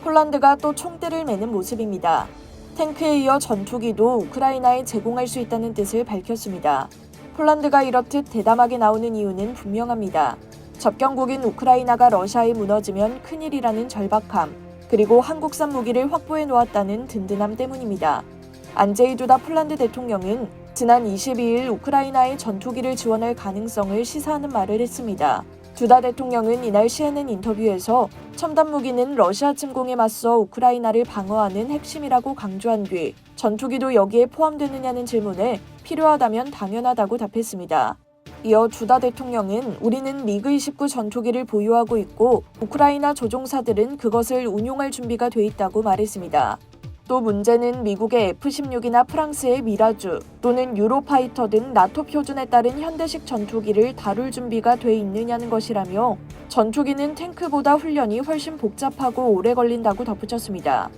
폴란드가 또 총대를 매는 모습입니다. 탱크에 이어 전투기도 우크라이나에 제공할 수 있다는 뜻을 밝혔습니다. 폴란드가 이렇듯 대담하게 나오는 이유는 분명합니다. 접경국인 우크라이나가 러시아에 무너지면 큰일이라는 절박함, 그리고 한국산 무기를 확보해 놓았다는 든든함 때문입니다. 안제이 두다 폴란드 대통령은 지난 22일 우크라이나에 전투기를 지원할 가능성을 시사하는 말을 했습니다. 두다 대통령은 이날 CNN 인터뷰에서 첨단 무기는 러시아 침공에 맞서 우크라이나를 방어하는 핵심이라고 강조한 뒤 전투기도 여기에 포함되느냐는 질문에 필요하다면 당연하다고 답했습니다. 이어 두다 대통령은 우리는 미그-29 전투기를 보유하고 있고 우크라이나 조종사들은 그것을 운용할 준비가 돼 있다고 말했습니다. 또 문제는 미국의 F-16이나 프랑스의 미라주 또는 유로파이터 등 나토 표준에 따른 현대식 전투기를 다룰 준비가 돼 있느냐는 것이라며 전투기는 탱크보다 훈련이 훨씬 복잡하고 오래 걸린다고 덧붙였습니다.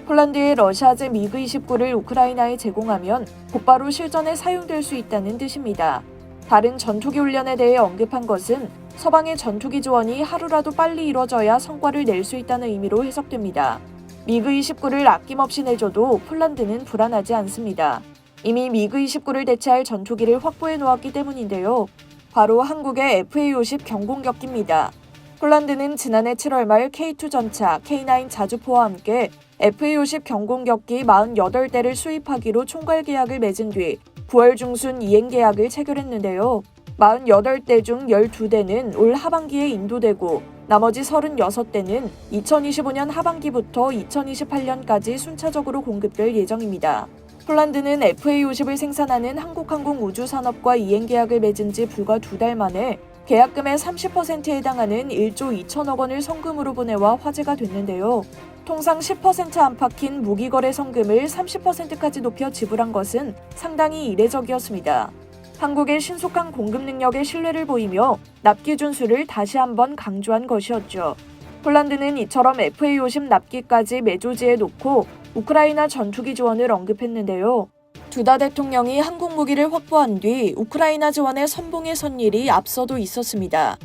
폴란드의 러시아제 미그-29를 우크라이나에 제공하면 곧바로 실전에 사용될 수 있다는 뜻입니다. 다른 전투기 훈련에 대해 언급한 것은 서방의 전투기 지원이 하루라도 빨리 이뤄져야 성과를 낼 수 있다는 의미로 해석됩니다. 미그-29를 아낌없이 내줘도 폴란드는 불안하지 않습니다. 이미 미그-29를 대체할 전투기를 확보해 놓았기 때문인데요. 바로 한국의 FA-50 경공격기입니다. 폴란드는 지난해 7월 말 K2 전차, K9 자주포와 함께 FA-50 경공격기 48대를 수입하기로 총괄 계약을 맺은 뒤 9월 중순 이행 계약을 체결했는데요. 48대 중 12대는 올 하반기에 인도되고 나머지 36대는 2025년 하반기부터 2028년까지 순차적으로 공급될 예정입니다. 폴란드는 FA-50을 생산하는 한국항공우주산업과 이행 계약을 맺은 지 불과 2달 만에 계약금의 30%에 해당하는 1조 2천억 원을 성금으로 보내와 화제가 됐는데요. 통상 10% 안팎인 무기거래 성금을 30%까지 높여 지불한 것은 상당히 이례적이었습니다. 한국의 신속한 공급 능력에 신뢰를 보이며 납기 준수를 다시 한번 강조한 것이었죠. 폴란드는 이처럼 FA-50 납기까지 매조지에 놓고 우크라이나 전투기 지원을 언급했는데요. 두다 대통령이 한국 무기를 확보한 뒤 우크라이나 지원에 선봉에 선 일이 앞서도 있었습니다.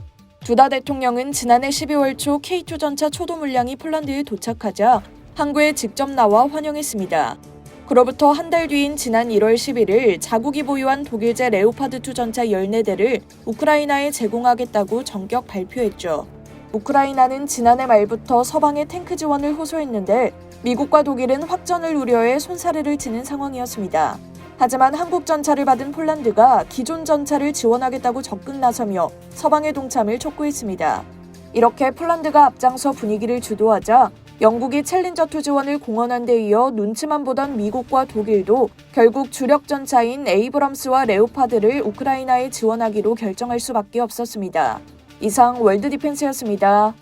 두다 대통령은 지난해 12월 초 K2 전차 초도 물량이 폴란드에 도착하자 항구에 직접 나와 환영했습니다. 그로부터 한 달 뒤인 지난 1월 11일 자국이 보유한 독일제 레오파드2 전차 14대를 우크라이나에 제공하겠다고 전격 발표했죠. 우크라이나는 지난해 말부터 서방의 탱크 지원을 호소했는데 미국과 독일은 확전을 우려해 손사래를 치는 상황이었습니다. 하지만 한국 전차를 받은 폴란드가 기존 전차를 지원하겠다고 적극 나서며 서방의 동참을 촉구했습니다. 이렇게 폴란드가 앞장서 분위기를 주도하자 영국이 챌린저2 지원을 공언한 데 이어 눈치만 보던 미국과 독일도 결국 주력 전차인 에이브럼스와 레오파드를 우크라이나에 지원하기로 결정할 수밖에 없었습니다. 이상 월드디펜스였습니다.